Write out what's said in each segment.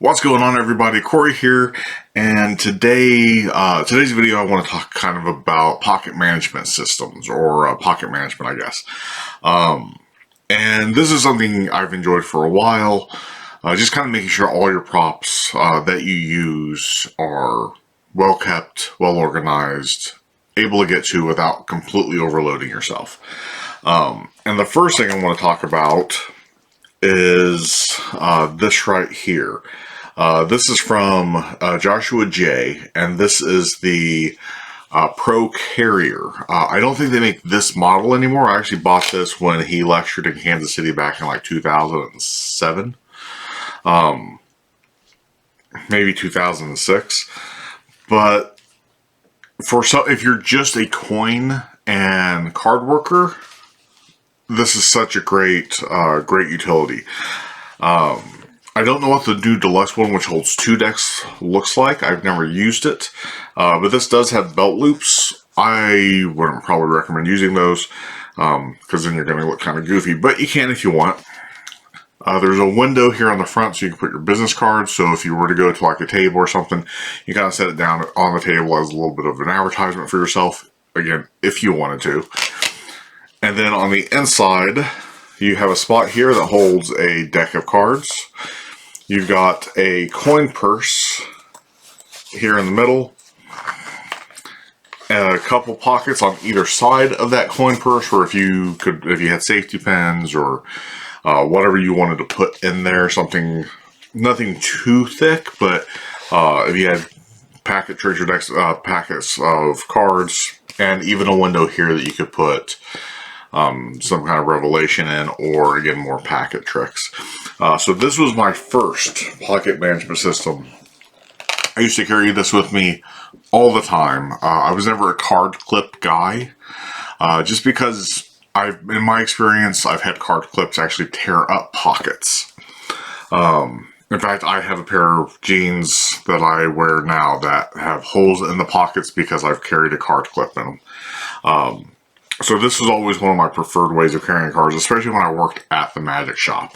What's going on, everybody? Corey here, and today's video I want to talk kind of about pocket management systems, or pocket management, I guess. And this is something I've enjoyed for a while, just kind of making sure all your props that you use are well kept, well organized, able to get to without completely overloading yourself. And the first thing I want to talk about is this right here. This is from Joshua J, and this is the Pro Carrier. I don't think they make this model anymore. I actually bought this when he lectured in Kansas City back in like 2007, maybe 2006. But if you're just a coin and card worker, this is such a great utility. I don't know what the new deluxe one, which holds 2 decks, looks like. I've never used it, but this does have belt loops. I wouldn't probably recommend using those because then you're going to look kind of goofy, but you can if you want. There's a window here on the front so you can put your business cards. So if you were to go to like a table or something, you kind of set it down on the table as a little bit of an advertisement for yourself. Again, if you wanted to. And then on the inside, you have a spot here that holds a deck of cards. You've got a coin purse here in the middle, and a couple pockets on either side of that coin purse, where if you had safety pins or whatever you wanted to put in there, nothing too thick, but if you had packet treasure decks, packets of cards, and even a window here that you could put some kind of revelation in, or again, more packet tricks. So this was my first pocket management system. I used to carry this with me all the time. I was never a card clip guy, just because in my experience, I've had card clips actually tear up pockets. In fact, I have a pair of jeans that I wear now that have holes in the pockets because I've carried a card clip in them. So this was always one of my preferred ways of carrying cards, especially when I worked at the Magic shop.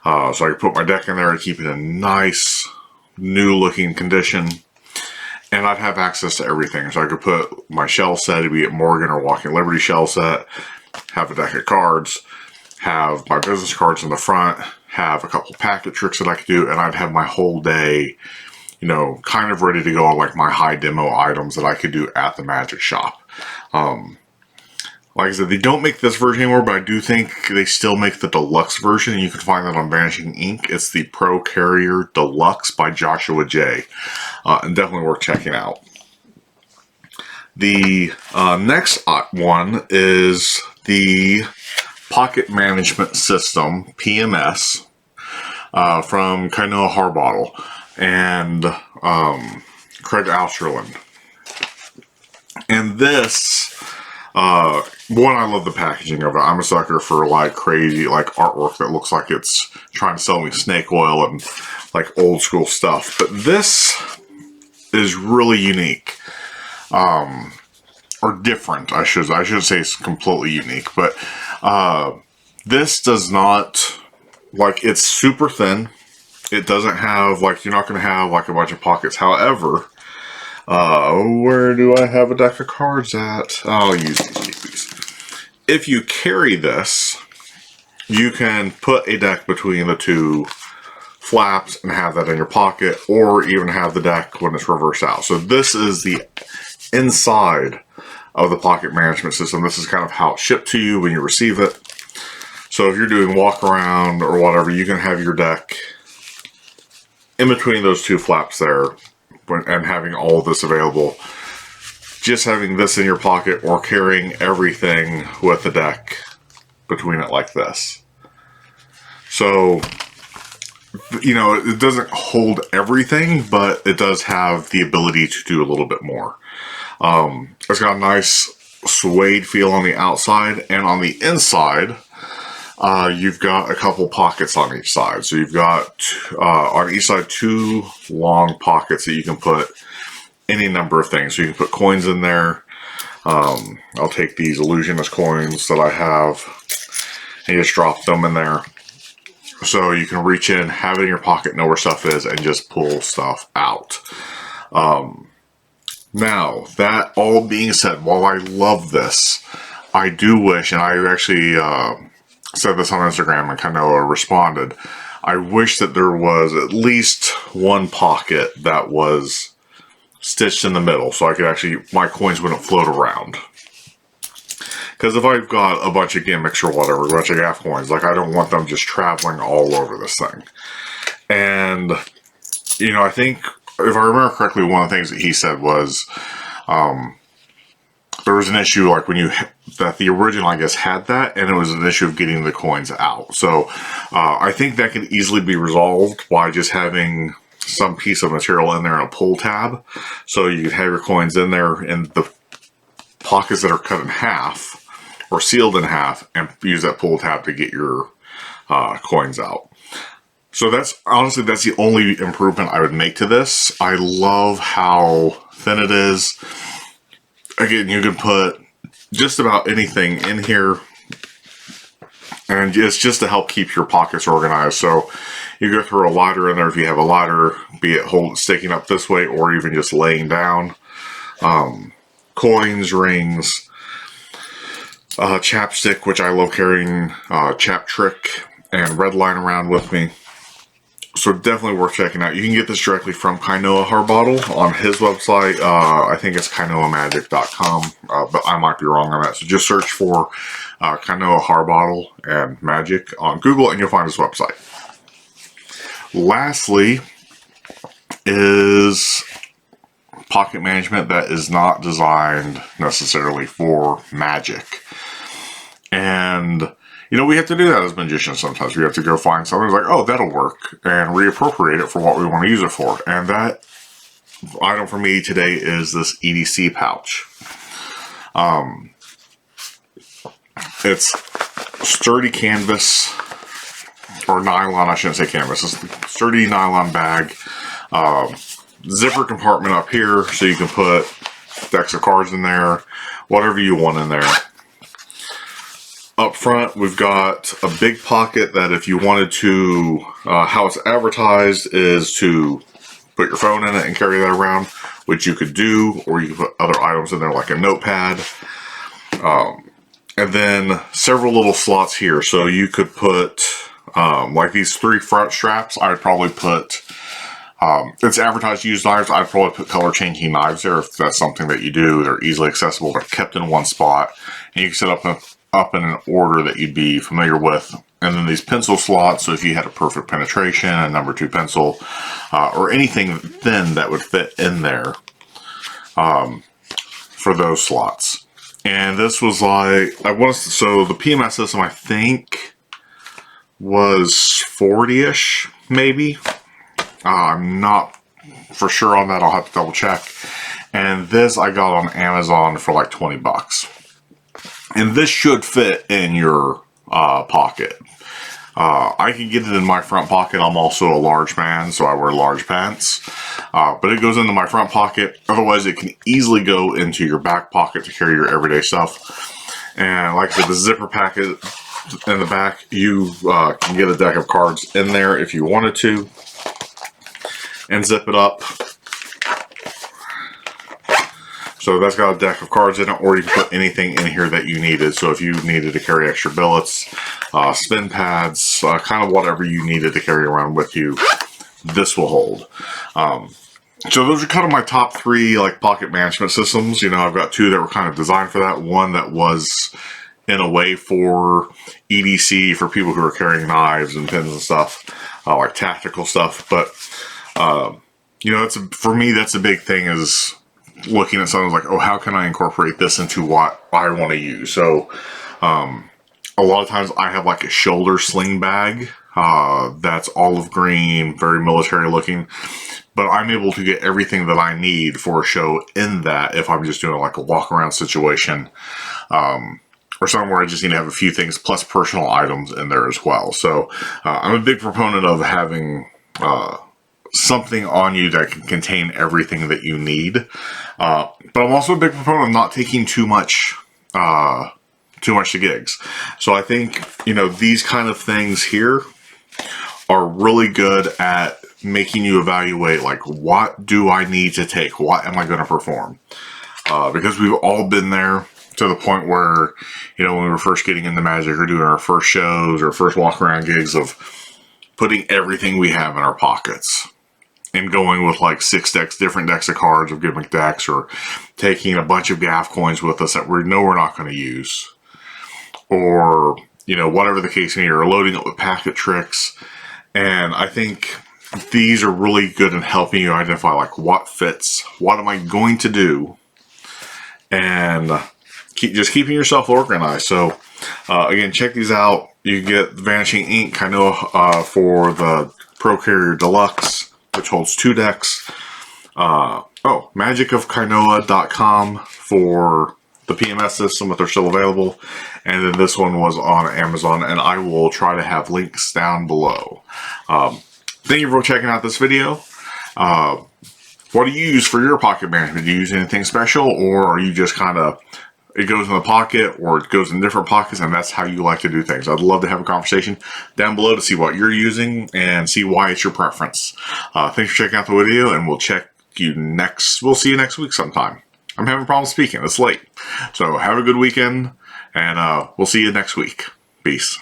So I could put my deck in there and keep it in nice, new-looking condition. And I'd have access to everything. So I could put my shell set, be it Morgan or Walking Liberty shell set, have a deck of cards, have my business cards in the front, have a couple packet tricks that I could do, and I'd have my whole day, kind of ready to go on like my high demo items that I could do at the Magic shop. Like I said, they don't make this version anymore, but I do think they still make the deluxe version, and you can find that on Vanishing Ink. It's the Pro Carrier Deluxe by Joshua J, and definitely worth checking out. The next one is the Pocket Management System, PMS, from Kainoa Harbottle and Craig Austerland. And this... one, I love the packaging of it. I'm a sucker for like crazy artwork that looks like it's trying to sell me snake oil and like old school stuff. But this is really unique, or different. I should say it's completely unique. But this does not, it's super thin. It doesn't have you're not going to have a bunch of pockets. However, where do I have a deck of cards at? I'll use these. If you carry this, you can put a deck between the two flaps and have that in your pocket, or even have the deck when it's reversed out. So this is the inside of the pocket management system. This is kind of how it's shipped to you when you receive it. So if you're doing walk around or whatever, you can have your deck in between those two flaps there, and having all of this available. Just having this in your pocket, or carrying everything with the deck between it like this. So, it doesn't hold everything, but it does have the ability to do a little bit more. It's got a nice suede feel on the outside, and on the inside, you've got a couple pockets on each side. So you've got, on each side, 2 long pockets that you can put any number of things. So you can put coins in there. I'll take these illusionist coins that I have and just drop them in there. So you can reach in, have it in your pocket, know where stuff is, and just pull stuff out. Now, that all being said, while I love this, I do wish, and I actually said this on Instagram and kind of responded, I wish that there was at least one pocket that was stitched in the middle so I could actually, my coins wouldn't float around. Because if I've got a bunch of gimmicks or whatever, a bunch of gaff coins, like I don't want them just traveling all over this thing. And, you know, I think, if I remember correctly, one of the things that he said was there was an issue like when that the original, I guess, had that, and it was an issue of getting the coins out. So I think that could easily be resolved by just having some piece of material in there in a pull tab. So you could have your coins in there in the pockets that are cut in half or sealed in half and use that pull tab to get your coins out. So that's honestly, that's the only improvement I would make to this. I love how thin it is. Again, you can put just about anything in here, and it's just to help keep your pockets organized. So you go through a lighter in there if you have a lighter, be it sticking up this way or even just laying down. Coins, rings, chapstick, which I love carrying, Chapstick and red line around with me. So definitely worth checking out. You can get this directly from Kainoa Harbottle on his website. I think it's kainoamagic.com, but I might be wrong on that. So just search for Kainoa Harbottle and Magic on Google and you'll find his website. Lastly is pocket management that is not designed necessarily for magic. And you know, we have to do that as magicians sometimes. We have to go find something like, oh, that'll work, and reappropriate it for what we want to use it for. And that item for me today is this EDC pouch. It's sturdy canvas, or nylon, I shouldn't say canvas. It's a sturdy nylon bag. Zipper compartment up here, so you can put decks of cards in there, whatever you want in there. Up front, we've got a big pocket that if you wanted to, how it's advertised is to put your phone in it and carry that around, which you could do, or you could put other items in there like a notepad. And then several little slots here. So you could put, like these 3 front straps, I would probably put, it's advertised used knives, I'd probably put color changing knives there if that's something that you do. They're easily accessible, they're kept in one spot, and you can set up in an order that you'd be familiar with. And then these pencil slots, so if you had a perfect penetration, a number 2 pencil, or anything thin that would fit in there for those slots. And this was like, so the PMS system I think was 40-ish maybe. I'm not for sure on that, I'll have to double check. And this I got on Amazon for like 20 bucks. And this should fit in your pocket. I can get it in my front pocket. I'm also a large man, so I wear large pants. But it goes into my front pocket. Otherwise, it can easily go into your back pocket to carry your everyday stuff. And like I said, the zipper packet in the back, you can get a deck of cards in there if you wanted to. And zip it up. So that's got a deck of cards in it, or you can put anything in here that you needed. So if you needed to carry extra billets, spin pads, kind of whatever you needed to carry around with you, this will hold. So those are kind of my top 3 like pocket management systems. You know, I've got 2 that were kind of designed for that. One that was in a way for EDC, for people who are carrying knives and pins and stuff, like tactical stuff. But you know, for me, that's a big thing, is looking at something like, oh, how can I incorporate this into what I want to use? So a lot of times I have like a shoulder sling bag that's olive green, very military looking, but I'm able to get everything that I need for a show in that if I'm just doing like a walk around situation, or something where I just need to have a few things plus personal items in there as well. So I'm a big proponent of having something on you that can contain everything that you need. But I'm also a big proponent of not taking too much to gigs. So I think, you know, these kind of things here are really good at making you evaluate, like, what do I need to take? What am I going to perform? Because we've all been there to the point where, you know, when we were first getting into Magic or doing our first shows or first walk around gigs, of putting everything we have in our pockets and going with like 6 decks, different decks of cards or gimmick decks, or taking a bunch of gaff coins with us that we know we're not going to use, or, you know, whatever the case may be, or loading it with packet tricks. And I think these are really good in helping you identify, like, what fits, what am I going to do, and just keeping yourself organized. So again, check these out. You get Vanishing Ink, I know, for the Pro Carrier Deluxe, which holds 2 decks. magicofkainoa.com for the PMS system, if they're still available. And then this one was on Amazon, and I will try to have links down below. Thank you for checking out this video. What do you use for your pocket management? Do you use anything special, or are you just kind of, it goes in the pocket, or it goes in different pockets, and that's how you like to do things? I'd love to have a conversation down below to see what you're using and see why it's your preference. Thanks for checking out the video, and we'll see you next week sometime. I'm having problems speaking. It's late. So have a good weekend, and we'll see you next week. Peace.